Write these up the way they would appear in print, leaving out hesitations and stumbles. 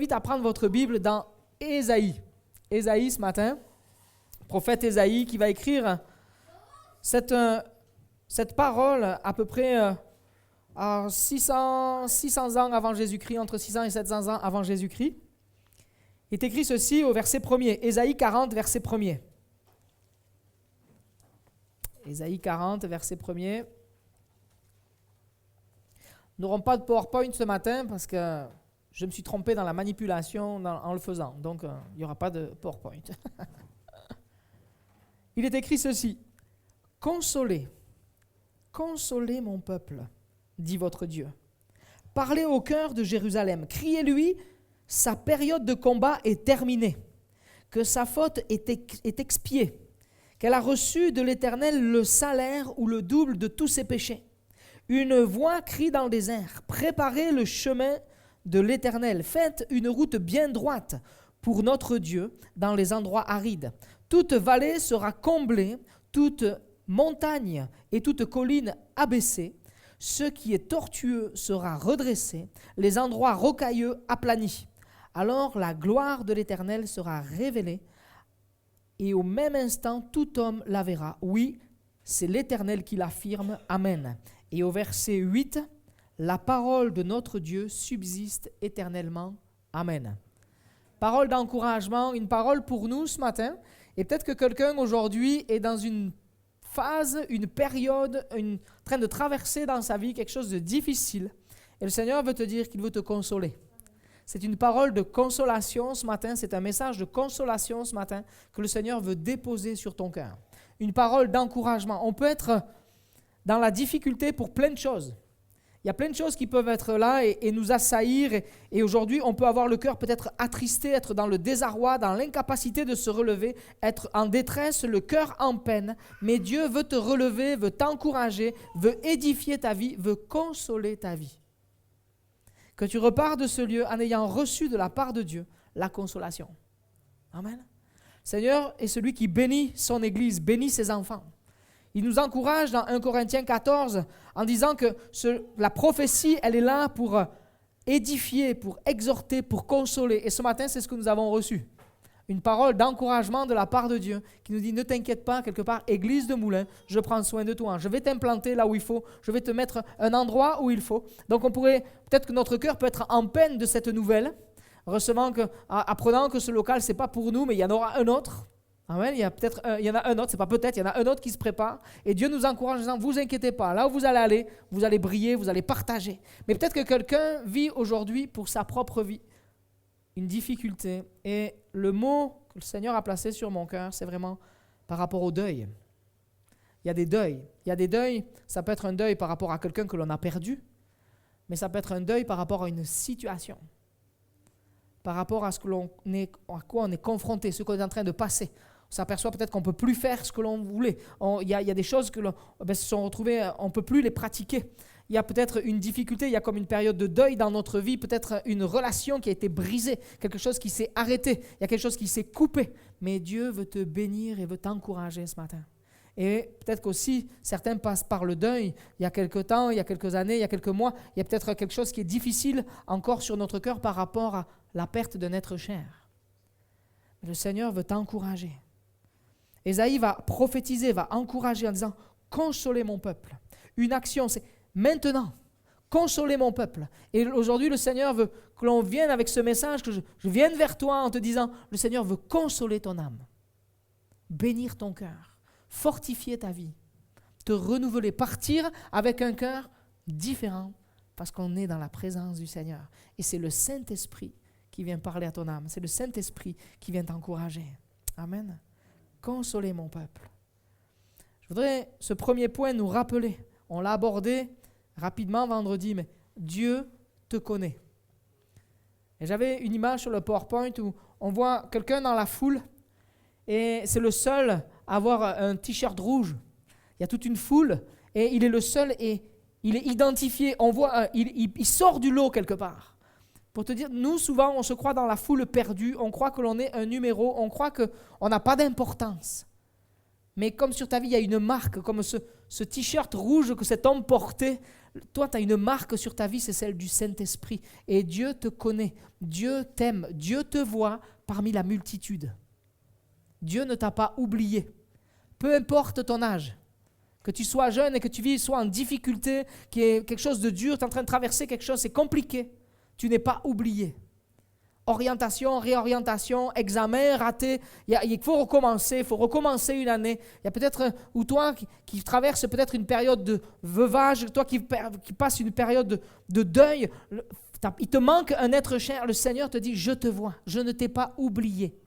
Invite à prendre votre Bible dans Ésaïe. Ésaïe ce matin, prophète Ésaïe qui va écrire cette parole à peu près à 600 ans avant Jésus-Christ, entre 600 et 700 ans avant Jésus-Christ. Il est écrit ceci au verset 1er, Ésaïe 40, verset 1er. Ésaïe 40, verset 1er. Nous n'aurons pas de PowerPoint ce matin parce que je me suis trompé dans la manipulation en le faisant. Donc, il n'y aura pas de PowerPoint. Il est écrit ceci. « Consolez, consolez mon peuple, dit votre Dieu. Parlez au cœur de Jérusalem. Criez-lui, sa période de combat est terminée, que sa faute est expiée, qu'elle a reçu de l'Éternel le salaire ou le double de tous ses péchés. Une voix crie dans le désert. Préparez le chemin de l'Éternel. Faites une route bien droite pour notre Dieu dans les endroits arides. Toute vallée sera comblée, toute montagne et toute colline abaissée. Ce qui est tortueux sera redressé, les endroits rocailleux aplanis. Alors la gloire de l'Éternel sera révélée et au même instant tout homme la verra. Oui, c'est l'Éternel qui l'affirme. Amen. Et au verset 8, la parole de notre Dieu subsiste éternellement. Amen. Parole d'encouragement, une parole pour nous ce matin. Et peut-être que quelqu'un aujourd'hui est dans une phase, une période, en train de traverser dans sa vie quelque chose de difficile. Et le Seigneur veut te dire qu'il veut te consoler. C'est une parole de consolation ce matin, c'est un message de consolation ce matin que le Seigneur veut déposer sur ton cœur. Une parole d'encouragement. On peut être dans la difficulté pour plein de choses. Il y a plein de choses qui peuvent être là et nous assaillir. Et aujourd'hui, on peut avoir le cœur peut-être attristé, être dans le désarroi, dans l'incapacité de se relever, être en détresse, le cœur en peine. Mais Dieu veut te relever, veut t'encourager, veut édifier ta vie, veut consoler ta vie. Que tu repars de ce lieu en ayant reçu de la part de Dieu la consolation. Amen. Seigneur est celui qui bénit son Église, bénit ses enfants. Il nous encourage dans 1 Corinthiens 14 en disant que la prophétie, elle est là pour édifier, pour exhorter, pour consoler. Et ce matin, c'est ce que nous avons reçu. Une parole d'encouragement de la part de Dieu qui nous dit « Ne t'inquiète pas, quelque part, Église de Moulins, je prends soin de toi. Je vais t'implanter là où il faut. Je vais te mettre un endroit où il faut. » Donc peut-être que notre cœur peut être en peine de cette nouvelle, apprenant que ce local, ce n'est pas pour nous, mais il y en aura un autre. Amen. Il y en a un autre, c'est pas peut-être, il y en a un autre qui se prépare. Et Dieu nous encourage en disant, vous inquiétez pas, là où vous allez briller, vous allez partager. Mais peut-être que quelqu'un vit aujourd'hui pour sa propre vie une difficulté. Et le mot que le Seigneur a placé sur mon cœur, c'est vraiment par rapport au deuil. Il y a des deuils. Il y a des deuils, ça peut être un deuil par rapport à quelqu'un que l'on a perdu, mais ça peut être un deuil par rapport à une situation, par rapport à à quoi on est confronté, ce qu'on est en train de passer. On s'aperçoit peut-être qu'on ne peut plus faire ce que l'on voulait. Il y a des choses que se sont retrouvées, on ne peut plus les pratiquer. Il y a peut-être une difficulté, il y a comme une période de deuil dans notre vie, peut-être une relation qui a été brisée, quelque chose qui s'est arrêté, il y a quelque chose qui s'est coupé. Mais Dieu veut te bénir et veut t'encourager ce matin. Et peut-être qu'aussi, certains passent par le deuil. Il y a quelques temps, il y a quelques années, il y a quelques mois, il y a peut-être quelque chose qui est difficile encore sur notre cœur par rapport à la perte d'un être cher. Mais le Seigneur veut t'encourager. Ésaïe va prophétiser, va encourager en disant « Consolez mon peuple ». Une action, c'est maintenant, consolez mon peuple. Et aujourd'hui, le Seigneur veut que l'on vienne avec ce message, que je vienne vers toi en te disant « Le Seigneur veut consoler ton âme, bénir ton cœur, fortifier ta vie, te renouveler, partir avec un cœur différent parce qu'on est dans la présence du Seigneur. Et c'est le Saint-Esprit qui vient parler à ton âme, c'est le Saint-Esprit qui vient t'encourager. Amen. Consoler mon peuple. Je voudrais, ce premier point, nous rappeler. On l'a abordé rapidement vendredi, mais Dieu te connaît. Et j'avais une image sur le PowerPoint où on voit quelqu'un dans la foule et c'est le seul à avoir un t-shirt rouge. Il y a toute une foule et il est le seul et il est identifié. On voit, il sort du lot quelque part. Pour te dire, nous, souvent, on se croit dans la foule perdue, on croit que l'on est un numéro, on croit qu'on n'a pas d'importance. Mais comme sur ta vie, il y a une marque, comme ce t-shirt rouge que cet homme portait, toi, tu as une marque sur ta vie, c'est celle du Saint-Esprit. Et Dieu te connaît, Dieu t'aime, Dieu te voit parmi la multitude. Dieu ne t'a pas oublié. Peu importe ton âge, que tu sois jeune et que tu sois en difficulté, qu'il y ait quelque chose de dur, tu es en train de traverser quelque chose, c'est compliqué. Tu n'es pas oublié. Orientation, réorientation, examen raté, il faut recommencer une année. Il y a peut-être, ou toi qui traverse peut-être une période de veuvage, toi qui passe une période de deuil, il te manque un être cher, le Seigneur te dit, je te vois, je ne t'ai pas oublié.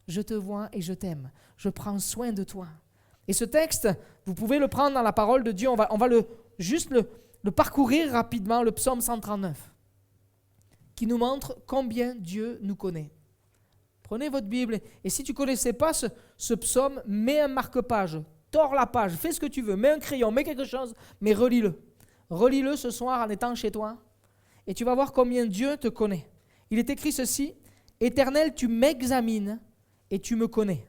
Je te vois et je t'aime, je prends soin de toi. Et ce texte, vous pouvez le prendre dans la parole de Dieu, on va juste le parcourir rapidement, le psaume 139. Qui nous montre combien Dieu nous connaît. Prenez votre Bible et si tu ne connaissais pas ce psaume, mets un marque-page, tords la page, fais ce que tu veux, mets un crayon, mets quelque chose, mais relis-le. Relis-le ce soir en étant chez toi et tu vas voir combien Dieu te connaît. Il est écrit ceci, « Éternel, tu m'examines et tu me connais.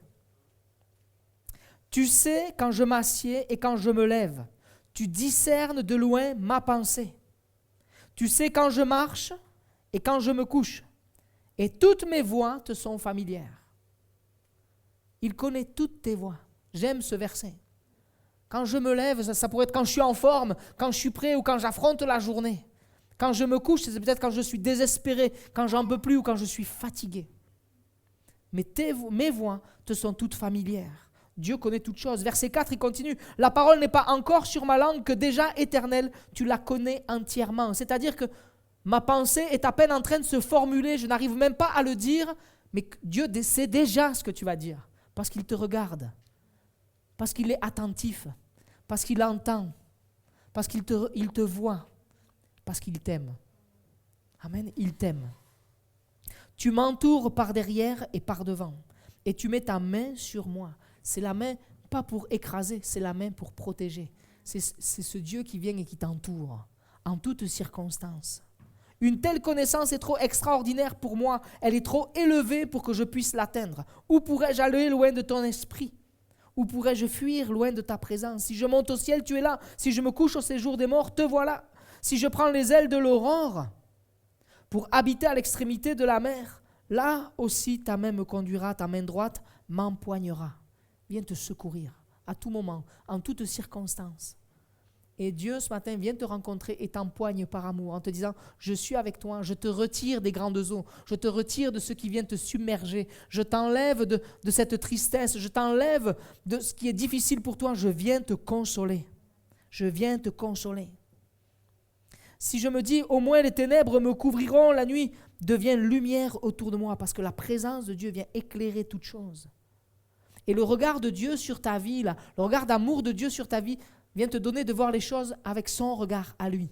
Tu sais quand je m'assieds et quand je me lève. Tu discernes de loin ma pensée. Tu sais quand je marche et quand je me couche, et toutes mes voies te sont familières. » Il connaît toutes tes voies. J'aime ce verset. Quand je me lève, ça pourrait être quand je suis en forme, quand je suis prêt ou quand j'affronte la journée. Quand je me couche, c'est peut-être quand je suis désespéré, quand j'en peux plus ou quand je suis fatigué. Mais mes voies te sont toutes familières. Dieu connaît toutes choses. Verset 4, il continue. « La parole n'est pas encore sur ma langue que déjà éternelle, tu la connais entièrement. » C'est-à-dire que ma pensée est à peine en train de se formuler, je n'arrive même pas à le dire, mais Dieu sait déjà ce que tu vas dire, parce qu'il te regarde, parce qu'il est attentif, parce qu'il entend, parce qu'il te voit, parce qu'il t'aime. Amen, il t'aime. Tu m'entoures par derrière et par devant, et tu mets ta main sur moi. C'est la main, pas pour écraser, c'est la main pour protéger. C'est ce Dieu qui vient et qui t'entoure, en toutes circonstances. Une telle connaissance est trop extraordinaire pour moi, elle est trop élevée pour que je puisse l'atteindre. Où pourrais-je aller loin de ton esprit? Où pourrais-je fuir loin de ta présence? Si je monte au ciel, tu es là. Si je me couche au séjour des morts, te voilà. Si je prends les ailes de l'aurore pour habiter à l'extrémité de la mer, là aussi ta main me conduira, ta main droite m'empoignera. Viens te secourir à tout moment, en toutes circonstances. Et Dieu, ce matin, vient te rencontrer et t'empoigne par amour en te disant, je suis avec toi, je te retire des grandes eaux, je te retire de ce qui vient te submerger, je t'enlève de cette tristesse, je t'enlève de ce qui est difficile pour toi, je viens te consoler. Je viens te consoler. Si je me dis, au moins les ténèbres me couvriront, la nuit devient lumière autour de moi, parce que la présence de Dieu vient éclairer toute chose. Et le regard de Dieu sur ta vie, le regard d'amour de Dieu sur ta vie, vient te donner de voir les choses avec son regard à lui.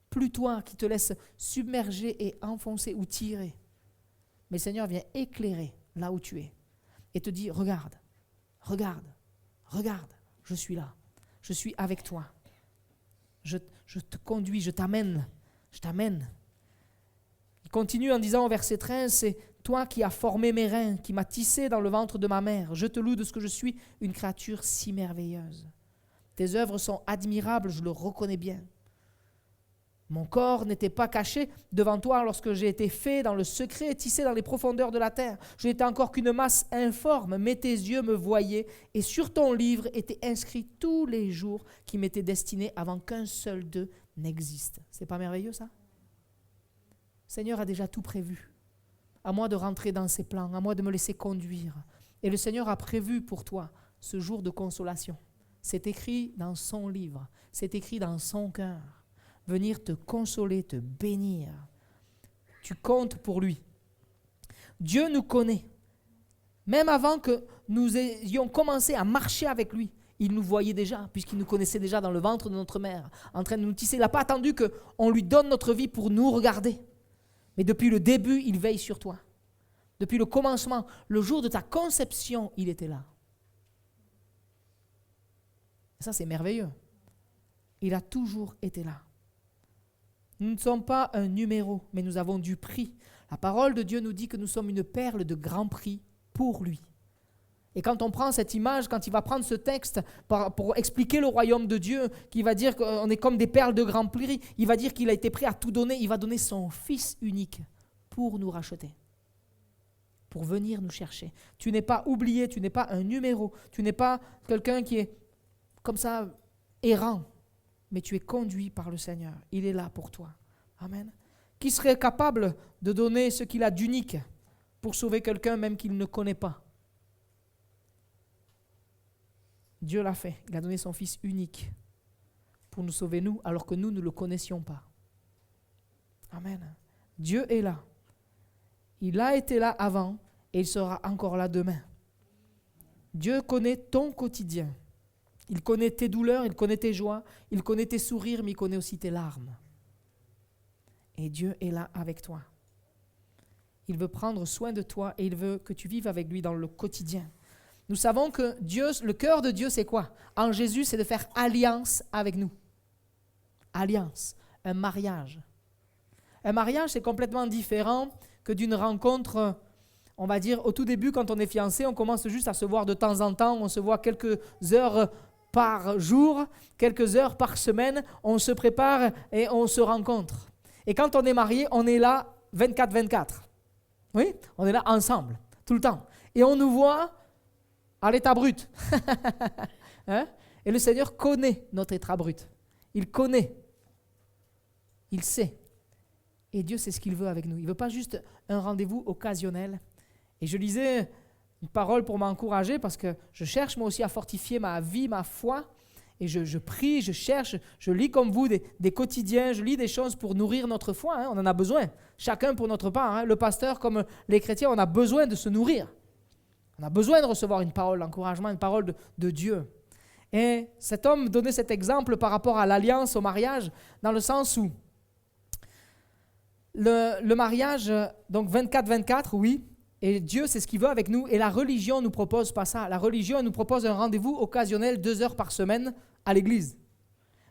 Plus toi qui te laisses submerger et enfoncer ou tirer. Mais le Seigneur vient éclairer là où tu es et te dit, regarde, regarde, regarde, je suis là, je suis avec toi. Je te conduis, je t'amène. Il continue en disant au verset 13, c'est toi qui as formé mes reins, qui m'as tissé dans le ventre de ma mère. Je te loue de ce que je suis, une créature si merveilleuse. Tes œuvres sont admirables, je le reconnais bien. Mon corps n'était pas caché devant toi lorsque j'ai été fait dans le secret, tissé dans les profondeurs de la terre. Je n'étais encore qu'une masse informe, mais tes yeux me voyaient, et sur ton livre étaient inscrits tous les jours qui m'étaient destinés avant qu'un seul d'eux n'existe. C'est pas merveilleux ça? Le Seigneur a déjà tout prévu. À moi de rentrer dans ses plans, à moi de me laisser conduire. Et le Seigneur a prévu pour toi ce jour de consolation. C'est écrit dans son livre, c'est écrit dans son cœur. Venir te consoler, te bénir. Tu comptes pour lui. Dieu nous connaît. Même avant que nous ayons commencé à marcher avec lui, il nous voyait déjà, puisqu'il nous connaissait déjà dans le ventre de notre mère, en train de nous tisser. Il n'a pas attendu qu'on lui donne notre vie pour nous regarder. Mais depuis le début, il veille sur toi. Depuis le commencement, le jour de ta conception, il était là. Ça, c'est merveilleux. Il a toujours été là. Nous ne sommes pas un numéro, mais nous avons du prix. La parole de Dieu nous dit que nous sommes une perle de grand prix pour lui. Et quand on prend cette image, quand il va prendre ce texte pour expliquer le royaume de Dieu, qui va dire qu'on est comme des perles de grand prix, il va dire qu'il a été prêt à tout donner, il va donner son Fils unique pour nous racheter, pour venir nous chercher. Tu n'es pas oublié, tu n'es pas un numéro, tu n'es pas quelqu'un qui est comme ça errant, mais tu es conduit par le Seigneur. Il est là pour toi. Amen. Qui serait capable de donner ce qu'il a d'unique pour sauver quelqu'un même qu'il ne connaît pas? Dieu l'a fait. Il a donné son Fils unique pour nous sauver, nous, alors que nous ne le connaissions pas. Amen. Dieu est là. Il a été là avant et il sera encore là demain. Dieu connaît ton quotidien. Il connaît tes douleurs, il connaît tes joies, il connaît tes sourires, mais il connaît aussi tes larmes. Et Dieu est là avec toi. Il veut prendre soin de toi et il veut que tu vives avec lui dans le quotidien. Nous savons que Dieu, le cœur de Dieu, c'est quoi? En Jésus, c'est de faire alliance avec nous. Alliance, un mariage. Un mariage, c'est complètement différent que d'une rencontre, on va dire, au tout début, quand on est fiancé, on commence juste à se voir de temps en temps, on se voit quelques heures par jour, quelques heures par semaine, on se prépare et on se rencontre. Et quand on est marié, on est là 24-24. Oui, on est là ensemble, tout le temps. Et on nous voit à l'état brut. Hein? Et le Seigneur connaît notre état brut. Il connaît. Il sait. Et Dieu sait ce qu'il veut avec nous. Il ne veut pas juste un rendez-vous occasionnel. Et je lisais une parole pour m'encourager parce que je cherche moi aussi à fortifier ma vie, ma foi. Et je prie, je cherche, je lis comme vous des quotidiens, je lis des choses pour nourrir notre foi. Hein. On en a besoin. Chacun pour notre part. Hein. Le pasteur comme les chrétiens, on a besoin de se nourrir. On a besoin de recevoir une parole d'encouragement, une parole de Dieu. Et cet homme donnait cet exemple par rapport à l'alliance, au mariage, dans le sens où le mariage, donc 24-24, oui, et Dieu, c'est ce qu'il veut avec nous, et la religion ne nous propose pas ça. La religion nous propose un rendez-vous occasionnel 2 heures par semaine à l'église.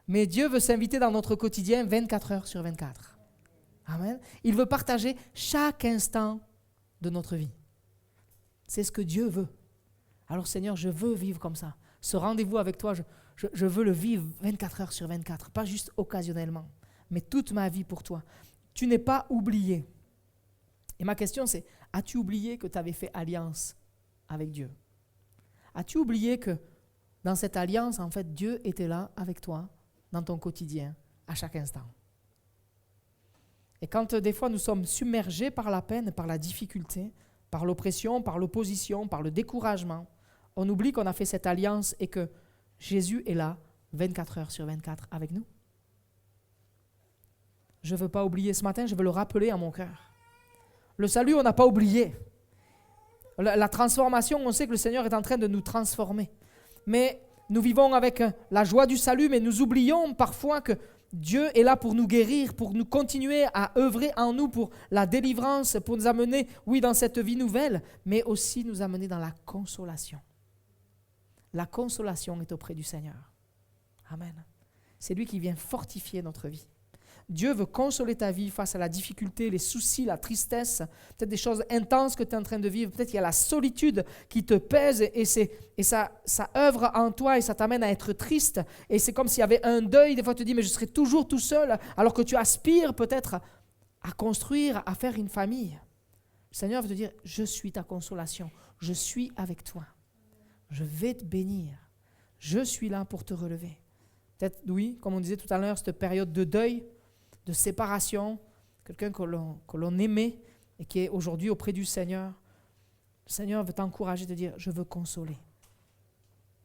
Mais Dieu veut s'inviter dans notre quotidien 24 heures sur 24. Amen. Il veut partager chaque instant de notre vie. C'est ce que Dieu veut. Alors Seigneur, je veux vivre comme ça. Ce rendez-vous avec toi, je veux le vivre 24 heures sur 24, pas juste occasionnellement, mais toute ma vie pour toi. Tu n'es pas oublié. Et ma question c'est, as-tu oublié que tu avais fait alliance avec Dieu? As-tu oublié que dans cette alliance, en fait, Dieu était là avec toi, dans ton quotidien, à chaque instant? Et quand des fois nous sommes submergés par la peine, par la difficulté, par l'oppression, par l'opposition, par le découragement, on oublie qu'on a fait cette alliance et que Jésus est là 24 heures sur 24 avec nous. Je ne veux pas oublier ce matin, je veux le rappeler à mon cœur. Le salut, on n'a pas oublié. La transformation, on sait que le Seigneur est en train de nous transformer. Mais nous vivons avec la joie du salut, mais nous oublions parfois que Dieu est là pour nous guérir, pour nous continuer à œuvrer en nous pour la délivrance, pour nous amener, oui, dans cette vie nouvelle, mais aussi nous amener dans la consolation. La consolation est auprès du Seigneur. Amen. C'est lui qui vient fortifier notre vie. Dieu veut consoler ta vie face à la difficulté, les soucis, la tristesse, peut-être des choses intenses que tu es en train de vivre, peut-être qu'il y a la solitude qui te pèse et ça œuvre en toi et ça t'amène à être triste. Et c'est comme s'il y avait un deuil, des fois tu te dis mais je serai toujours tout seul, alors que tu aspires peut-être à construire, à faire une famille. Le Seigneur veut te dire, je suis ta consolation, je suis avec toi, je vais te bénir, je suis là pour te relever. Peut-être, oui, comme on disait tout à l'heure, cette période de deuil, de séparation, quelqu'un que l'on aimait et qui est aujourd'hui auprès du Seigneur. Le Seigneur veut t'encourager, te dire, je veux consoler.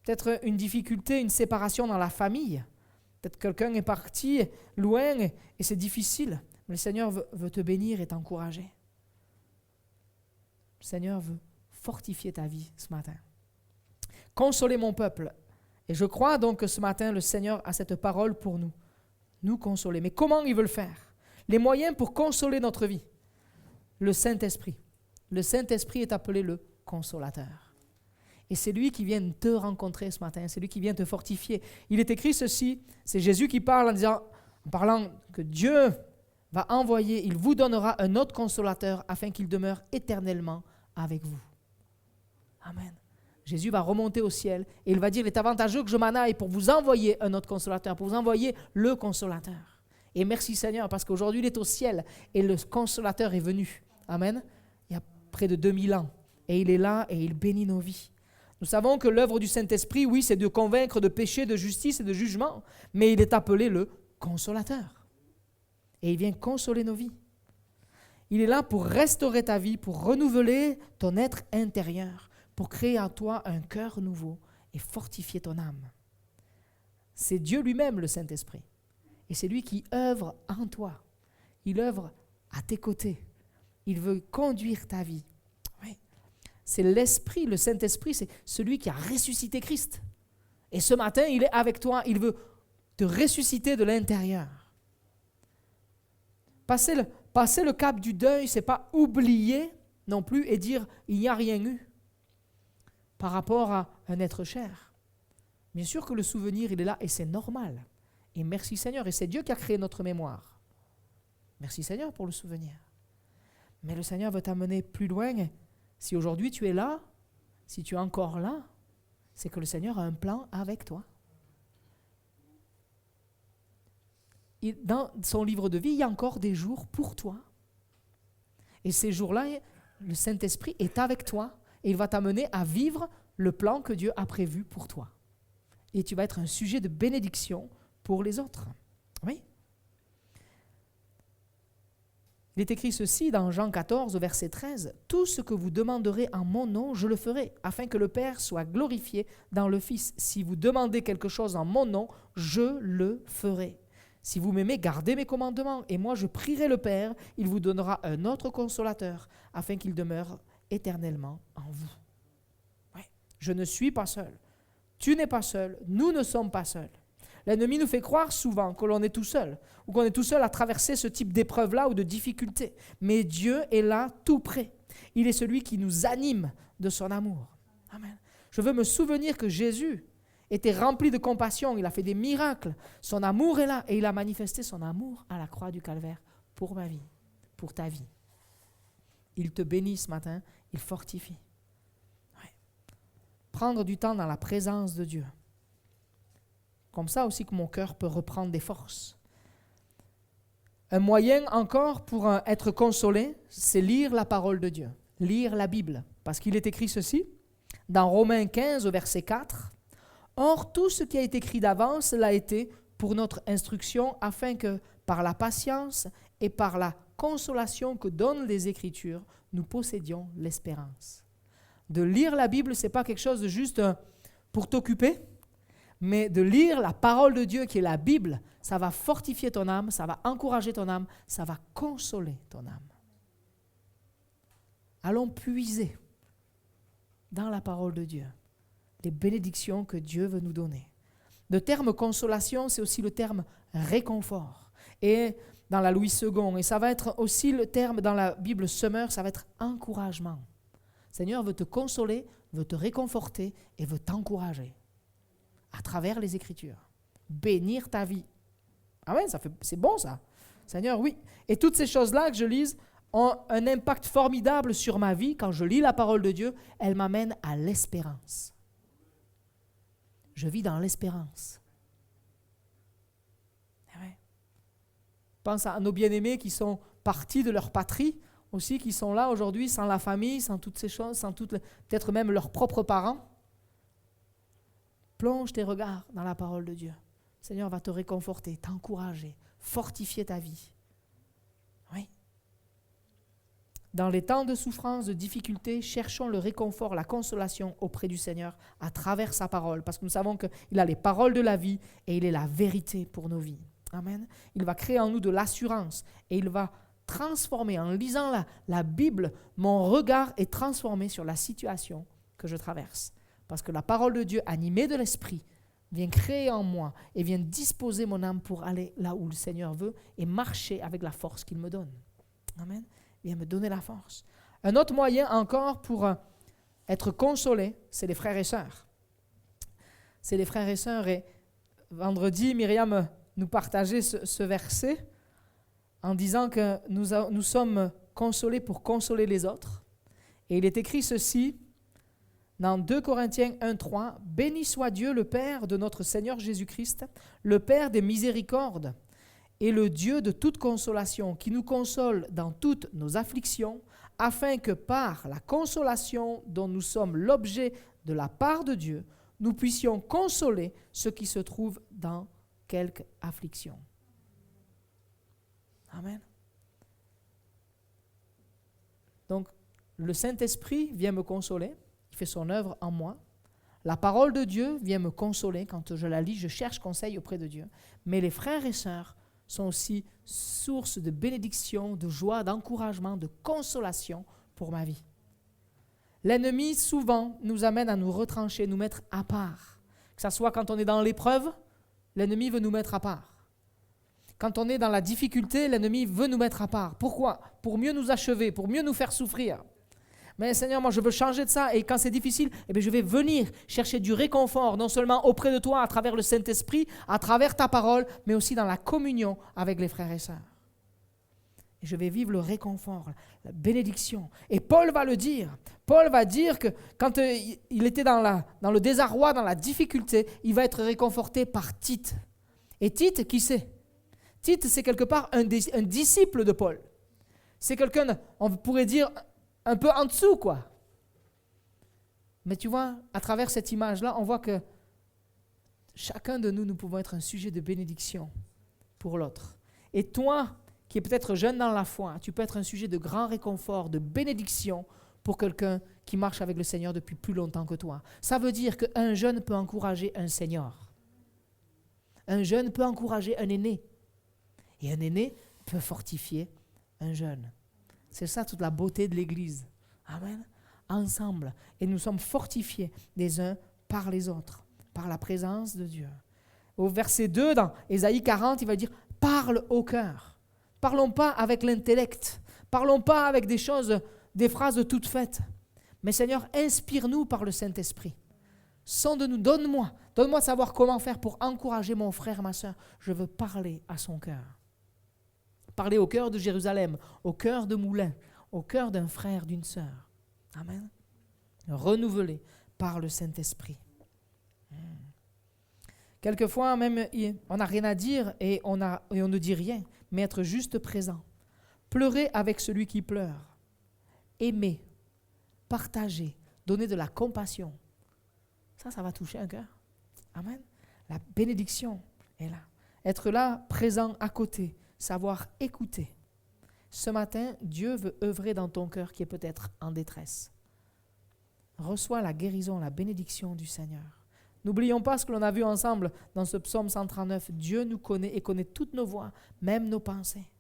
Peut-être une difficulté, une séparation dans la famille. Peut-être quelqu'un est parti loin et c'est difficile. Mais le Seigneur veut te bénir et t'encourager. Le Seigneur veut fortifier ta vie ce matin. Consoler mon peuple. Et je crois donc que ce matin, le Seigneur a cette parole pour nous. Nous consoler. Mais comment il veut le faire? Les moyens pour consoler notre vie. Le Saint-Esprit. Le Saint-Esprit est appelé le consolateur. Et c'est lui qui vient te rencontrer ce matin. C'est lui qui vient te fortifier. Il est écrit ceci. C'est Jésus qui parle en parlant que Dieu va envoyer, il vous donnera un autre consolateur afin qu'il demeure éternellement avec vous. Amen. Jésus va remonter au ciel et il va dire, il est avantageux que je m'en aille pour vous envoyer un autre consolateur, pour vous envoyer le consolateur. Et merci Seigneur, parce qu'aujourd'hui il est au ciel et le consolateur est venu. Amen. Il y a près de 2000 ans. Et il est là et il bénit nos vies. Nous savons que l'œuvre du Saint-Esprit, oui, c'est de convaincre de péché, de justice et de jugement, mais il est appelé le consolateur. Et il vient consoler nos vies. Il est là pour restaurer ta vie, pour renouveler ton être intérieur, pour créer en toi un cœur nouveau et fortifier ton âme. C'est Dieu lui-même, le Saint-Esprit. Et c'est lui qui œuvre en toi. Il œuvre à tes côtés. Il veut conduire ta vie. Oui. C'est l'Esprit, le Saint-Esprit, c'est celui qui a ressuscité Christ. Et ce matin, il est avec toi. Il veut te ressusciter de l'intérieur. Passer le cap du deuil, ce n'est pas oublier non plus et dire « il n'y a rien eu » par rapport à un être cher. Bien sûr que le souvenir, il est là et c'est normal. Et merci Seigneur, et c'est Dieu qui a créé notre mémoire. Merci Seigneur pour le souvenir. Mais le Seigneur veut t'amener plus loin. Si aujourd'hui tu es là, si tu es encore là, c'est que le Seigneur a un plan avec toi. Dans son livre de vie, il y a encore des jours pour toi. Et ces jours-là, le Saint-Esprit est avec toi et il va t'amener à vivre le plan que Dieu a prévu pour toi. Et tu vas être un sujet de bénédiction pour les autres. Oui. Il est écrit ceci dans Jean 14, verset 13. « Tout ce que vous demanderez en mon nom, je le ferai, afin que le Père soit glorifié dans le Fils. Si vous demandez quelque chose en mon nom, je le ferai. Si vous m'aimez, gardez mes commandements, et moi je prierai le Père, il vous donnera un autre consolateur, afin qu'il demeure éternellement en vous. » Ouais. Je ne suis pas seul. Tu n'es pas seul. Nous ne sommes pas seuls. L'ennemi nous fait croire souvent que l'on est tout seul, ou qu'on est tout seul à traverser ce type d'épreuve-là ou de difficulté. Mais Dieu est là, tout près. Il est celui qui nous anime de son amour. Amen. Je veux me souvenir que Jésus était rempli de compassion, il a fait des miracles. Son amour est là et il a manifesté son amour à la croix du Calvaire pour ma vie, pour ta vie. Il te bénit ce matin, il fortifie. Ouais. Prendre du temps dans la présence de Dieu. Comme ça aussi que mon cœur peut reprendre des forces. Un moyen encore pour être consolé, c'est lire la parole de Dieu, lire la Bible. Parce qu'il est écrit ceci, dans Romains 15, au verset 4, « Or, tout ce qui a été écrit d'avance l'a été pour notre instruction, afin que, par la patience et par la consolation que donnent les Écritures, nous possédions l'espérance. » De lire la Bible, ce n'est pas quelque chose de juste pour t'occuper, mais de lire la parole de Dieu qui est la Bible, ça va fortifier ton âme, ça va encourager ton âme, ça va consoler ton âme. Allons puiser dans la parole de Dieu les bénédictions que Dieu veut nous donner. Le terme consolation, c'est aussi le terme réconfort. Et dans la Louis II, et ça va être aussi le terme dans la Bible Semeur, ça va être encouragement. Le Seigneur veut te consoler, veut te réconforter et veut t'encourager à travers les Écritures. Bénir ta vie. Ah ouais, c'est bon ça. Seigneur, oui. Et toutes ces choses-là que je lise ont un impact formidable sur ma vie. Quand je lis la parole de Dieu, elle m'amène à l'espérance. Je vis dans l'espérance. Ah ouais. Pense à nos bien-aimés qui sont partis de leur patrie, aussi qui sont là aujourd'hui sans la famille, sans toutes ces choses, sans peut-être même leurs propres parents. Plonge tes regards dans la parole de Dieu. Le Seigneur va te réconforter, t'encourager, fortifier ta vie. Oui. Dans les temps de souffrance, de difficulté, cherchons le réconfort, la consolation auprès du Seigneur à travers sa parole, parce que nous savons qu'il a les paroles de la vie et il est la vérité pour nos vies. Amen. Il va créer en nous de l'assurance et il va transformer, en lisant la Bible, mon regard est transformé sur la situation que je traverse. Parce que la parole de Dieu, animée de l'Esprit, vient créer en moi et vient disposer mon âme pour aller là où le Seigneur veut et marcher avec la force qu'il me donne. Amen. Il vient me donner la force. Un autre moyen encore pour être consolé, c'est les frères et sœurs. C'est les frères et sœurs. Et vendredi, Myriam nous partageait ce verset en disant que nous sommes consolés pour consoler les autres. Et il est écrit ceci, Dans 2 Corinthiens 1,3, « Béni soit Dieu, le Père de notre Seigneur Jésus-Christ, le Père des miséricordes, et le Dieu de toute consolation, qui nous console dans toutes nos afflictions, afin que par la consolation dont nous sommes l'objet de la part de Dieu, nous puissions consoler ceux qui se trouvent dans quelque affliction. » Amen. Donc, le Saint-Esprit vient me consoler, il fait son œuvre en moi. La parole de Dieu vient me consoler. Quand je la lis, je cherche conseil auprès de Dieu. Mais les frères et sœurs sont aussi source de bénédiction, de joie, d'encouragement, de consolation pour ma vie. L'ennemi, souvent, nous amène à nous retrancher, nous mettre à part. Que ce soit quand on est dans l'épreuve, l'ennemi veut nous mettre à part. Quand on est dans la difficulté, l'ennemi veut nous mettre à part. Pourquoi? Pour mieux nous achever, pour mieux nous faire souffrir. Mais Seigneur, moi je veux changer de ça, et quand c'est difficile, je vais venir chercher du réconfort, non seulement auprès de toi, à travers le Saint-Esprit, à travers ta parole, mais aussi dans la communion avec les frères et sœurs. Et je vais vivre le réconfort, la bénédiction. Et Paul va le dire. Paul va dire que quand il était dans le désarroi, dans la difficulté, il va être réconforté par Tite. Et Tite, qui c'est? Tite, c'est quelque part un disciple de Paul. C'est quelqu'un, on pourrait dire, un peu en dessous, quoi. Mais tu vois, à travers cette image-là, on voit que chacun de nous, nous pouvons être un sujet de bénédiction pour l'autre. Et toi, qui es peut-être jeune dans la foi, tu peux être un sujet de grand réconfort, de bénédiction pour quelqu'un qui marche avec le Seigneur depuis plus longtemps que toi. Ça veut dire qu'un jeune peut encourager un senior. Un jeune peut encourager un aîné. Et un aîné peut fortifier un jeune. C'est ça toute la beauté de l'Église. Amen. Ensemble. Et nous sommes fortifiés les uns par les autres, par la présence de Dieu. Au verset 2, dans Ésaïe 40, il va dire « Parle au cœur ». Parlons pas avec l'intellect. Parlons pas avec des choses, des phrases toutes faites. Mais Seigneur, inspire-nous par le Saint-Esprit. Sonde-nous, donne-moi de savoir comment faire pour encourager mon frère, ma soeur. Je veux parler à son cœur. Parler au cœur de Jérusalem, au cœur de Moulins, au cœur d'un frère, d'une sœur. Amen. Renouvelé par le Saint-Esprit. Quelquefois, même, on n'a rien à dire et on ne dit rien, mais être juste présent. Pleurer avec celui qui pleure. Aimer, partager, donner de la compassion. Ça va toucher un cœur. Amen. La bénédiction est là. Être là, présent, à côté. Savoir écouter. Ce matin, Dieu veut œuvrer dans ton cœur qui est peut-être en détresse. Reçois la guérison, la bénédiction du Seigneur. N'oublions pas ce que l'on a vu ensemble dans ce psaume 139. Dieu nous connaît et connaît toutes nos voies, même nos pensées.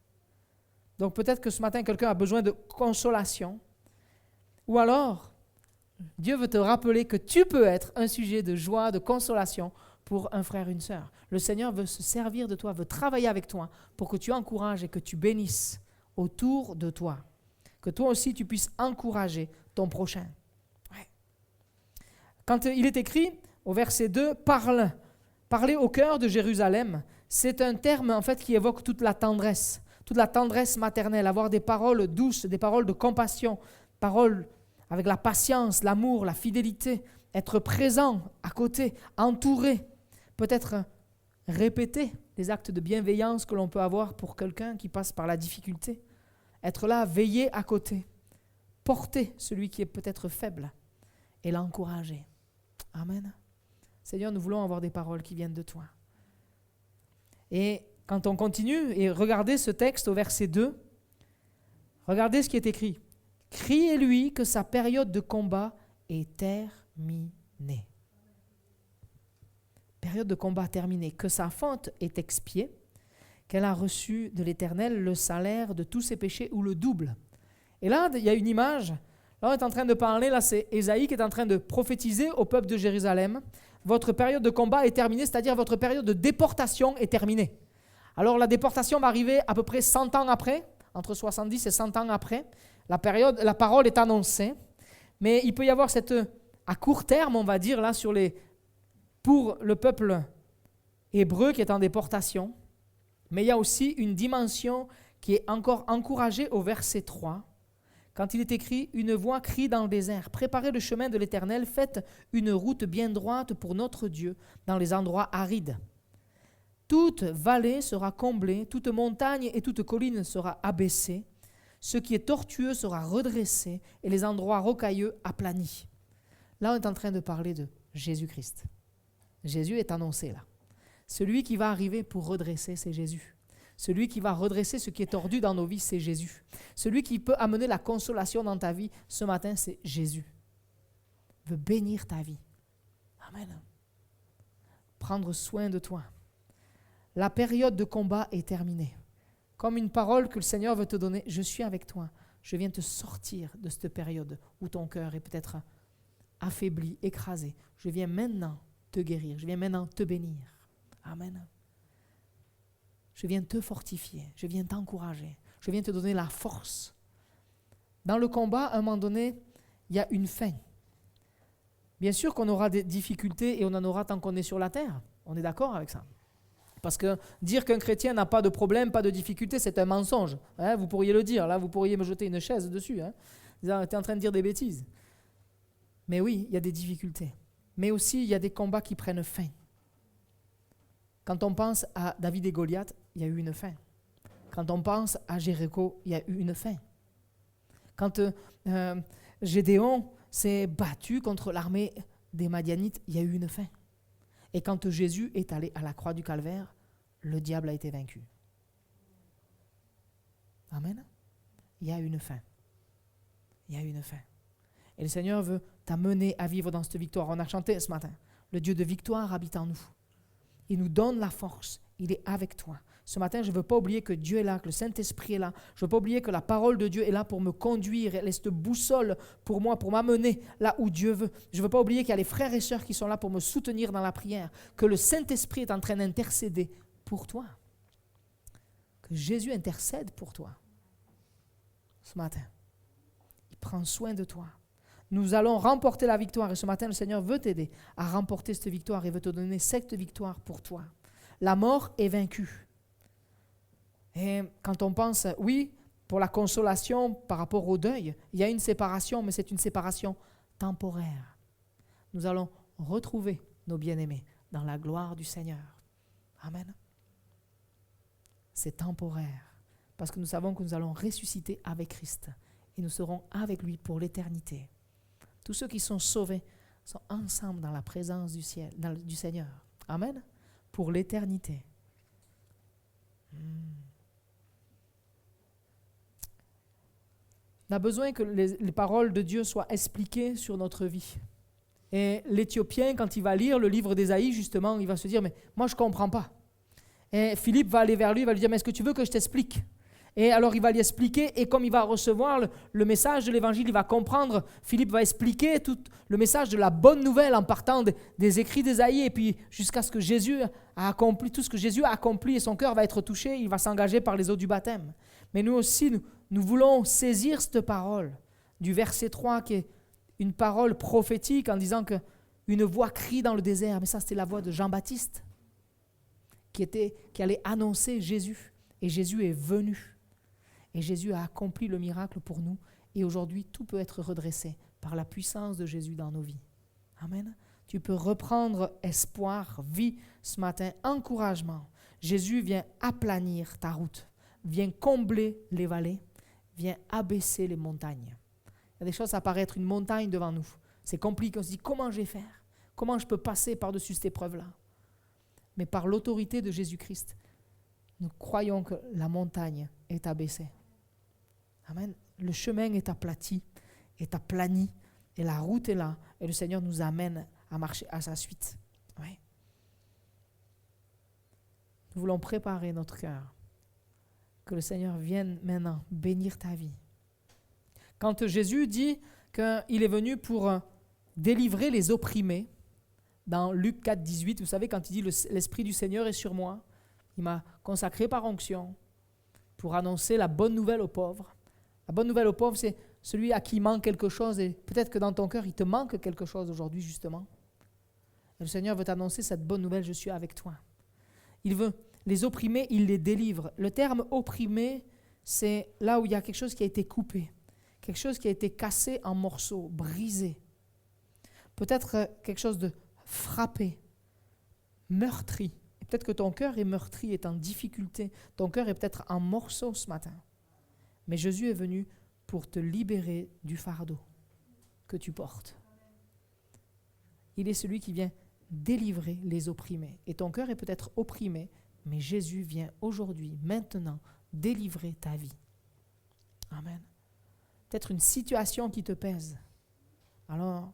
Donc peut-être que ce matin, quelqu'un a besoin de consolation. Ou alors, Dieu veut te rappeler que tu peux être un sujet de joie, de consolation pour un frère, une sœur. Le Seigneur veut se servir de toi, veut travailler avec toi pour que tu encourages et que tu bénisses autour de toi. Que toi aussi, tu puisses encourager ton prochain. Ouais. Quand il est écrit au verset 2, parler au cœur de Jérusalem, c'est un terme en fait qui évoque toute la tendresse maternelle, avoir des paroles douces, des paroles de compassion, paroles avec la patience, l'amour, la fidélité, être présent à côté, entouré, peut-être répéter les actes de bienveillance que l'on peut avoir pour quelqu'un qui passe par la difficulté, être là, veiller à côté, porter celui qui est peut-être faible et l'encourager. Amen. Seigneur, nous voulons avoir des paroles qui viennent de toi. Et quand on continue, et regardez ce texte au verset 2, regardez ce qui est écrit. « Criez-lui que sa période de combat est terminée. » Période de combat terminée, que sa faute est expiée, qu'elle a reçu de l'Éternel le salaire de tous ses péchés ou le double. Et là, il y a une image. Là, on est en train de parler, là c'est Ésaïe qui est en train de prophétiser au peuple de Jérusalem. Votre période de combat est terminée, c'est-à-dire votre période de déportation est terminée. Alors la déportation va arriver à peu près 100 ans après, entre 70 et 100 ans après. La parole est annoncée, mais il peut y avoir à court terme, on va dire, là, pour le peuple hébreu qui est en déportation, mais il y a aussi une dimension qui est encore encouragée au verset 3, quand il est écrit « Une voix crie dans le désert, préparez le chemin de l'Éternel, faites une route bien droite pour notre Dieu dans les endroits arides. Toute vallée sera comblée, toute montagne et toute colline sera abaissée, ce qui est tortueux sera redressé et les endroits rocailleux aplanis. » Là, on est en train de parler de Jésus-Christ. Jésus est annoncé là. Celui qui va arriver pour redresser, c'est Jésus. Celui qui va redresser ce qui est tordu dans nos vies, c'est Jésus. Celui qui peut amener la consolation dans ta vie ce matin, c'est Jésus. Il veut bénir ta vie. Amen. Prendre soin de toi. La période de combat est terminée. Comme une parole que le Seigneur veut te donner, je suis avec toi. Je viens te sortir de cette période où ton cœur est peut-être affaibli, écrasé. Je viens maintenant te guérir. Je viens maintenant te bénir. Amen. Je viens te fortifier. Je viens t'encourager. Je viens te donner la force. Dans le combat, à un moment donné, il y a une fin. Bien sûr qu'on aura des difficultés et on en aura tant qu'on est sur la terre. On est d'accord avec ça? Parce que dire qu'un chrétien n'a pas de problème, pas de difficulté, c'est un mensonge. Hein, vous pourriez le dire, là, vous pourriez me jeter une chaise dessus. Hein. Tu es en train de dire des bêtises. Mais oui, il y a des difficultés. Mais aussi, il y a des combats qui prennent fin. Quand on pense à David et Goliath, il y a eu une fin. Quand on pense à Jéricho, il y a eu une fin. Quand Gédéon s'est battu contre l'armée des Madianites, il y a eu une fin. Et quand Jésus est allé à la croix du Calvaire, le diable a été vaincu. Amen. Il y a une fin. Il y a une fin. Et le Seigneur veut t'amener à vivre dans cette victoire. On a chanté ce matin. Le Dieu de victoire habite en nous. Il nous donne la force. Il est avec toi. Ce matin, je ne veux pas oublier que Dieu est là, que le Saint-Esprit est là. Je ne veux pas oublier que la parole de Dieu est là pour me conduire. Elle est cette boussole pour moi, pour m'amener là où Dieu veut. Je ne veux pas oublier qu'il y a les frères et sœurs qui sont là pour me soutenir dans la prière. Que le Saint-Esprit est en train d'intercéder pour toi. Que Jésus intercède pour toi. Ce matin, il prend soin de toi. Nous allons remporter la victoire. Et ce matin, le Seigneur veut t'aider à remporter cette victoire et veut te donner cette victoire pour toi. La mort est vaincue. Et quand on pense, oui, pour la consolation par rapport au deuil, il y a une séparation, mais c'est une séparation temporaire. Nous allons retrouver nos bien-aimés dans la gloire du Seigneur. Amen. C'est temporaire, parce que nous savons que nous allons ressusciter avec Christ et nous serons avec lui pour l'éternité. Tous ceux qui sont sauvés sont ensemble dans la présence du ciel, du Seigneur. Amen. Pour l'éternité. On a besoin que les paroles de Dieu soient expliquées sur notre vie. Et l'Éthiopien, quand il va lire le livre d'Ésaïe, justement, il va se dire, mais moi je ne comprends pas. Et Philippe va aller vers lui, il va lui dire, mais est-ce que tu veux que je t'explique ? Et alors il va lui expliquer, et comme il va recevoir le message de l'Évangile, il va comprendre, Philippe va expliquer tout le message de la bonne nouvelle en partant des écrits d'Ésaïe, et puis jusqu'à ce que Jésus a accompli, tout ce que Jésus a accompli, et son cœur va être touché, il va s'engager par les eaux du baptême. Mais nous aussi, nous voulons saisir cette parole du verset 3, qui est une parole prophétique en disant qu'une voix crie dans le désert, mais ça c'était la voix de Jean-Baptiste, qui allait annoncer Jésus, et Jésus est venu. Et Jésus a accompli le miracle pour nous. Et aujourd'hui, tout peut être redressé par la puissance de Jésus dans nos vies. Amen. Tu peux reprendre espoir, vie ce matin, encouragement. Jésus vient aplanir ta route, vient combler les vallées, vient abaisser les montagnes. Il y a des choses, ça paraît être une montagne devant nous. C'est compliqué, on se dit comment je vais faire ? Comment je peux passer par-dessus cette épreuve-là ? Mais par l'autorité de Jésus-Christ, nous croyons que la montagne est abaissée. Amen. Le chemin est aplati, est aplani, et la route est là, et le Seigneur nous amène à marcher à sa suite. Oui. Nous voulons préparer notre cœur, que le Seigneur vienne maintenant bénir ta vie. Quand Jésus dit qu'il est venu pour délivrer les opprimés, dans Luc 4, 18, vous savez, quand il dit « L'Esprit du Seigneur est sur moi », il m'a consacré par onction pour annoncer la bonne nouvelle aux pauvres. La bonne nouvelle aux pauvres, c'est celui à qui il manque quelque chose, et peut-être que dans ton cœur, il te manque quelque chose aujourd'hui, justement. Et le Seigneur veut t'annoncer cette bonne nouvelle, je suis avec toi. Il veut les opprimés, il les délivre. Le terme opprimé, c'est là où il y a quelque chose qui a été coupé, quelque chose qui a été cassé en morceaux, brisé. Peut-être quelque chose de frappé, meurtri. Et peut-être que ton cœur est meurtri, est en difficulté. Ton cœur est peut-être en morceaux ce matin. Mais Jésus est venu pour te libérer du fardeau que tu portes. Il est celui qui vient délivrer les opprimés. Et ton cœur est peut-être opprimé, mais Jésus vient aujourd'hui, maintenant, délivrer ta vie. Amen. Peut-être une situation qui te pèse. Alors,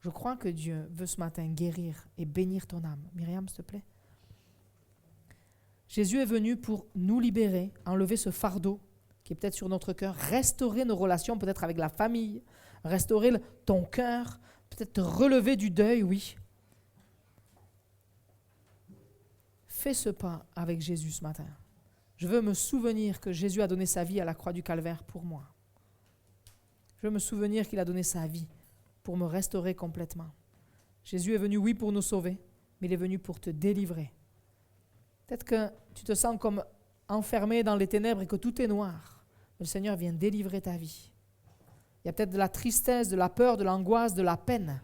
je crois que Dieu veut ce matin guérir et bénir ton âme. Myriam, s'il te plaît. Jésus est venu pour nous libérer, enlever ce fardeau qui est peut-être sur notre cœur, restaurer nos relations peut-être avec la famille, restaurer ton cœur, peut-être te relever du deuil, oui. Fais ce pas avec Jésus ce matin. Je veux me souvenir que Jésus a donné sa vie à la croix du Calvaire pour moi. Je veux me souvenir qu'il a donné sa vie pour me restaurer complètement. Jésus est venu, oui, pour nous sauver, mais il est venu pour te délivrer. Peut-être que tu te sens comme enfermé dans les ténèbres et que tout est noir. Mais le Seigneur vient délivrer ta vie. Il y a peut-être de la tristesse, de la peur, de l'angoisse, de la peine.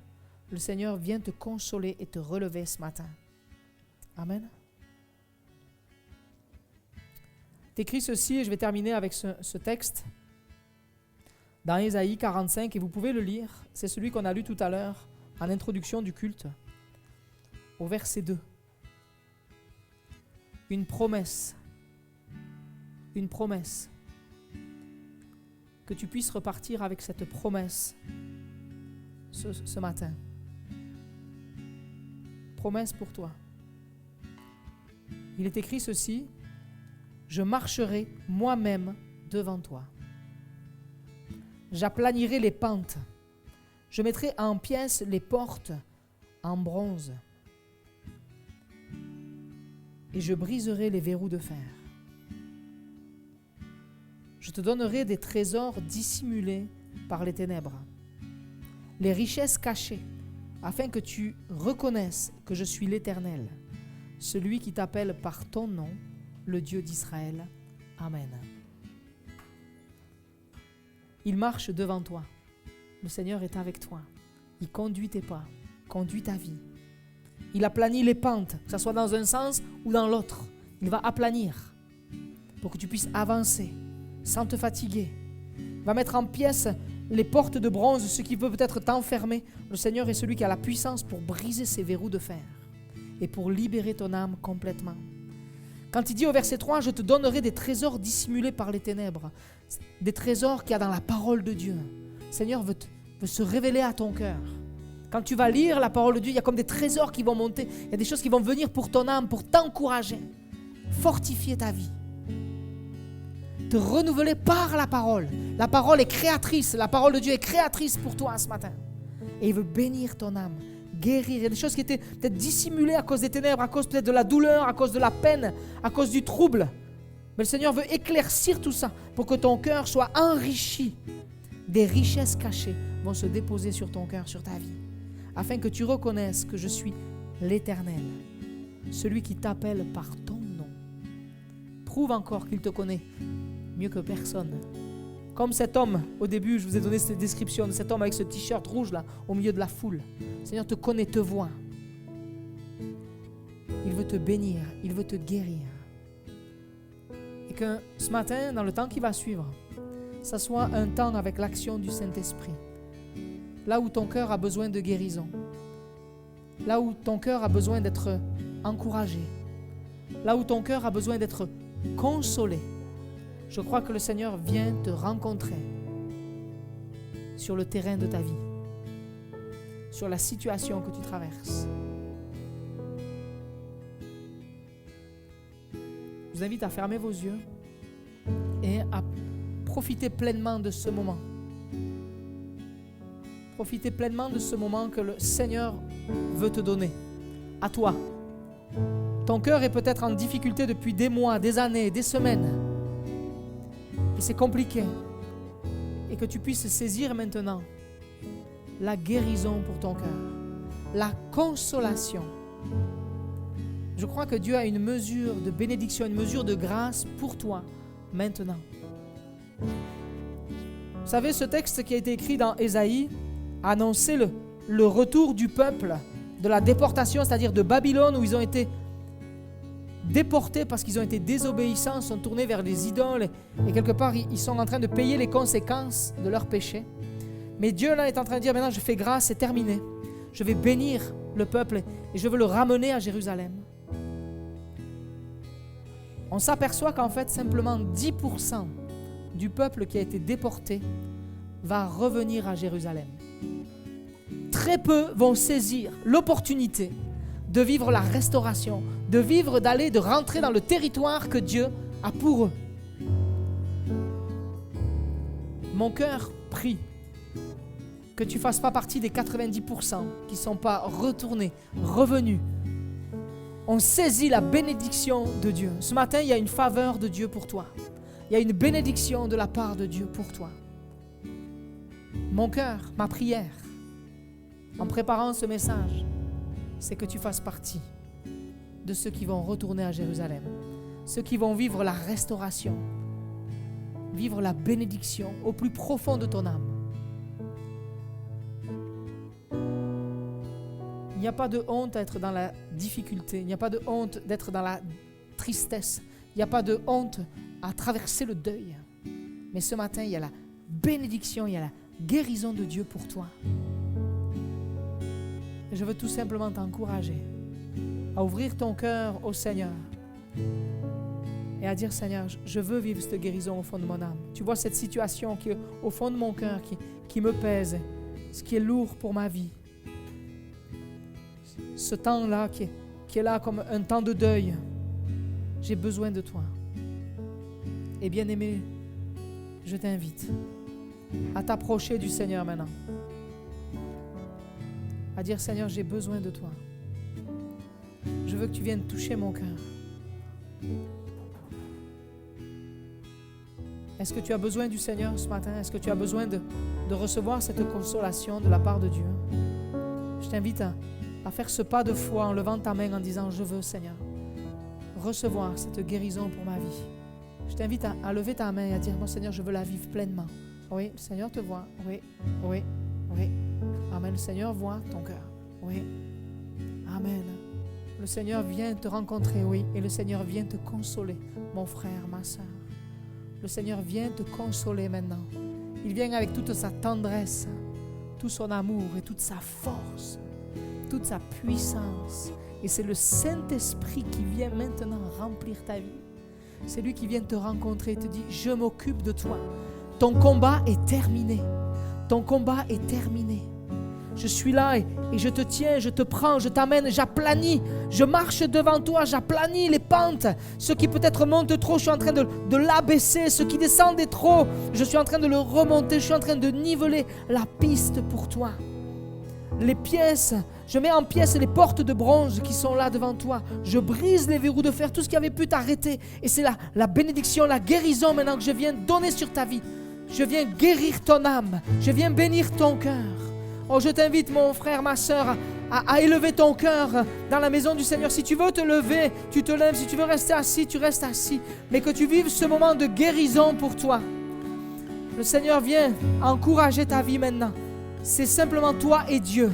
Le Seigneur vient te consoler et te relever ce matin. Amen. T'écris ceci, et je vais terminer avec ce texte dans Ésaïe 45, et vous pouvez le lire. C'est celui qu'on a lu tout à l'heure en introduction du culte, au verset 2. Une promesse, que tu puisses repartir avec cette promesse ce matin. Promesse pour toi. Il est écrit ceci: je marcherai moi-même devant toi. J'aplanirai les pentes. Je mettrai en pièces les portes en bronze. Et je briserai les verrous de fer. Je te donnerai des trésors dissimulés par les ténèbres, les richesses cachées, afin que tu reconnaisses que je suis l'Éternel, celui qui t'appelle par ton nom, le Dieu d'Israël. Amen. Il marche devant toi. Le Seigneur est avec toi. Il conduit tes pas, conduit ta vie. Il aplanit les pentes, que ce soit dans un sens ou dans l'autre. Il va aplanir pour que tu puisses avancer sans te fatiguer. Il va mettre en pièces les portes de bronze, ce qui peut peut-être t'enfermer. Le Seigneur est celui qui a la puissance pour briser ces verrous de fer et pour libérer ton âme complètement. Quand il dit au verset 3, « Je te donnerai des trésors dissimulés par les ténèbres », des trésors qu'il y a dans la parole de Dieu. Le Seigneur veut se révéler à ton cœur. Quand tu vas lire la parole de Dieu, il y a comme des trésors qui vont monter. Il y a des choses qui vont venir pour ton âme, pour t'encourager, fortifier ta vie, te renouveler par la parole. La parole est créatrice. La parole de Dieu est créatrice pour toi ce matin. Et il veut bénir ton âme, guérir. Il y a des choses qui étaient peut-être dissimulées à cause des ténèbres, à cause peut-être de la douleur, à cause de la peine, à cause du trouble. Mais le Seigneur veut éclaircir tout ça pour que ton cœur soit enrichi. Des richesses cachées vont se déposer sur ton cœur, sur ta vie, afin que tu reconnaisses que je suis l'Éternel, celui qui t'appelle par ton nom. Prouve encore qu'il te connaît mieux que personne. Comme cet homme, au début, je vous ai donné cette description de cet homme avec ce t-shirt rouge là, au milieu de la foule. Le Seigneur te connaît, te voit. Il veut te bénir, il veut te guérir. Et que ce matin, dans le temps qui va suivre, ça soit un temps avec l'action du Saint-Esprit. Là où ton cœur a besoin de guérison, là où ton cœur a besoin d'être encouragé, là où ton cœur a besoin d'être consolé, je crois que le Seigneur vient te rencontrer sur le terrain de ta vie, sur la situation que tu traverses. Je vous invite à fermer vos yeux et à profiter pleinement de ce moment. Profitez pleinement de ce moment que le Seigneur veut te donner, à toi. Ton cœur est peut-être en difficulté depuis des mois, des années, des semaines. Et c'est compliqué. Et que tu puisses saisir maintenant la guérison pour ton cœur, la consolation. Je crois que Dieu a une mesure de bénédiction, une mesure de grâce pour toi maintenant. Vous savez, ce texte qui a été écrit dans Ésaïe annonçait le retour du peuple de la déportation, c'est-à-dire de Babylone, où ils ont été déportés parce qu'ils ont été désobéissants, sont tournés vers les idoles et quelque part ils sont en train de payer les conséquences de leurs péchés. Mais Dieu là est en train de dire maintenant je fais grâce, c'est terminé. Je vais bénir le peuple et je veux le ramener à Jérusalem. On s'aperçoit qu'en fait simplement 10% du peuple qui a été déporté va revenir à Jérusalem. Très peu vont saisir l'opportunité de vivre la restauration, de rentrer dans le territoire que Dieu a pour eux. Mon cœur prie que tu ne fasses pas partie des 90% qui ne sont pas retournés, revenus. On saisit la bénédiction de Dieu. Ce matin, il y a une faveur de Dieu pour toi. Il y a une bénédiction de la part de Dieu pour toi. Mon cœur, ma prière, en préparant ce message, c'est que tu fasses partie de ceux qui vont retourner à Jérusalem, ceux qui vont vivre la restauration, vivre la bénédiction au plus profond de ton âme. Il n'y a pas de honte à être dans la difficulté, il n'y a pas de honte d'être dans la tristesse, il n'y a pas de honte à traverser le deuil. Mais ce matin, il y a la bénédiction, il y a la guérison de Dieu pour toi. Et je veux tout simplement t'encourager à ouvrir ton cœur au Seigneur et à dire Seigneur, je veux vivre cette guérison au fond de mon âme. Tu vois cette situation qui est au fond de mon cœur, qui me pèse, ce qui est lourd pour ma vie. Ce temps-là qui est là comme un temps de deuil. J'ai besoin de toi. Et bien-aimé, je t'invite à t'approcher du Seigneur maintenant. À dire Seigneur, j'ai besoin de toi. Je veux que tu viennes toucher mon cœur. Est-ce que tu as besoin du Seigneur ce matin? Est-ce que tu as besoin de recevoir cette consolation de la part de Dieu? Je t'invite à faire ce pas de foi en levant ta main en disant je veux Seigneur recevoir cette guérison pour ma vie. Je t'invite à lever ta main et à dire mon Seigneur, je veux la vivre pleinement. Oui, le Seigneur te voit. Oui, oui, oui. Amen. Le Seigneur voit ton cœur. Oui. Amen. Le Seigneur vient te rencontrer, oui. Et le Seigneur vient te consoler, mon frère, ma soeur. Le Seigneur vient te consoler maintenant. Il vient avec toute sa tendresse, tout son amour et toute sa force, toute sa puissance. Et c'est le Saint-Esprit qui vient maintenant remplir ta vie. C'est lui qui vient te rencontrer et te dit, je m'occupe de toi. Ton combat est terminé. Ton combat est terminé. Je suis là et je te tiens, je te prends, je t'amène, j'aplanis. Je marche devant toi, j'aplanis les pentes. Ce qui peut-être monte trop, je suis en train de l'abaisser. Ce qui descendait trop, je suis en train de le remonter. Je suis en train de niveler la piste pour toi. Les pièces, je mets en pièces les portes de bronze qui sont là devant toi. Je brise les verrous de fer, tout ce qui avait pu t'arrêter. Et c'est la bénédiction, la guérison maintenant que je viens donner sur ta vie. Je viens guérir ton âme. Je viens bénir ton cœur. Oh, je t'invite, mon frère, ma soeur, à élever ton cœur dans la maison du Seigneur. Si tu veux te lever, tu te lèves. Si tu veux rester assis, tu restes assis. Mais que tu vives ce moment de guérison pour toi. Le Seigneur vient encourager ta vie maintenant. C'est simplement toi et Dieu.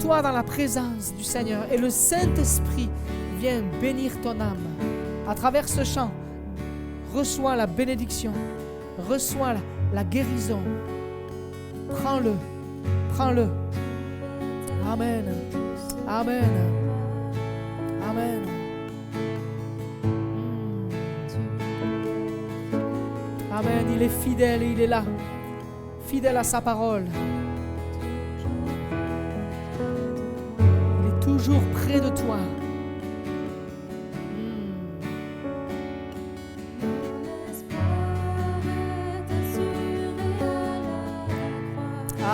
Toi dans la présence du Seigneur. Et le Saint-Esprit vient bénir ton âme. À travers ce chant, reçois la bénédiction. Reçois la guérison. Prends-le. Prends-le. Amen. Amen. Amen. Amen. Il est fidèle et il est là. Fidèle à sa parole. Il est toujours près de toi.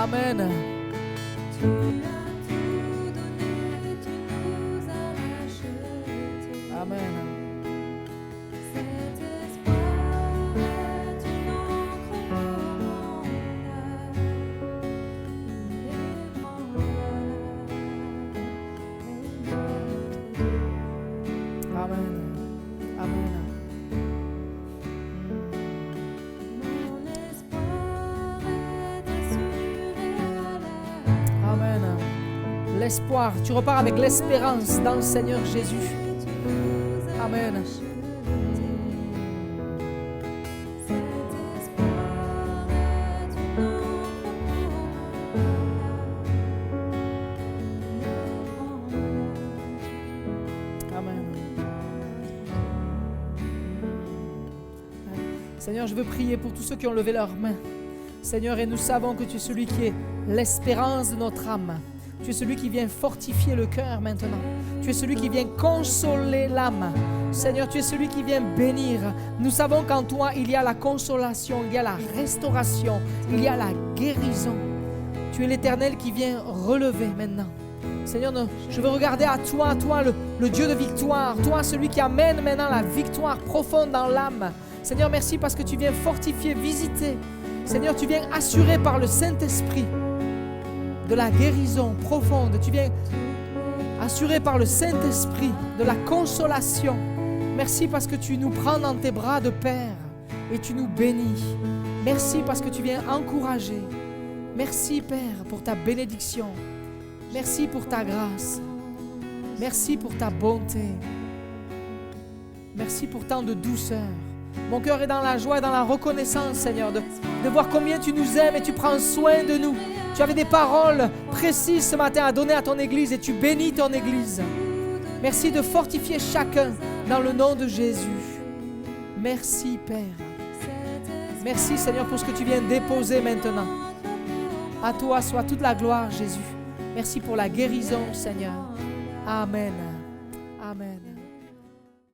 Amen. Tu as tout donné, tu nous as rachetés. Amen. Cet espoir est une encre en Amen. Amen. mon espoir l'espoir. Tu repars avec l'espérance dans le Seigneur Jésus. Amen. Seigneur, je veux prier pour tous ceux qui ont levé leurs mains. Seigneur, et nous savons que tu es celui qui est l'espérance de notre âme. Tu es celui qui vient fortifier le cœur maintenant. Tu es celui qui vient consoler l'âme. Seigneur, tu es celui qui vient bénir. Nous savons qu'en toi, il y a la consolation, il y a la restauration, il y a la guérison. Tu es l'Éternel qui vient relever maintenant. Seigneur, je veux regarder à toi le Dieu de victoire, toi, celui qui amène maintenant la victoire profonde dans l'âme. Seigneur, merci parce que tu viens fortifier, visiter. Seigneur, tu viens assurer par le Saint-Esprit de la guérison profonde. Tu viens assurer par le Saint-Esprit de la consolation. Merci parce que tu nous prends dans tes bras de Père et tu nous bénis. Merci parce que tu viens encourager. Merci, Père, pour ta bénédiction. Merci pour ta grâce. Merci pour ta bonté. Merci pour tant de douceur. Mon cœur est dans la joie et dans la reconnaissance, Seigneur, de voir combien tu nous aimes et tu prends soin de nous. Tu avais des paroles précises ce matin à donner à ton Église et tu bénis ton Église. Merci de fortifier chacun dans le nom de Jésus. Merci, Père. Merci, Seigneur, pour ce que tu viens déposer maintenant. À toi soit toute la gloire, Jésus. Merci pour la guérison, Seigneur. Amen.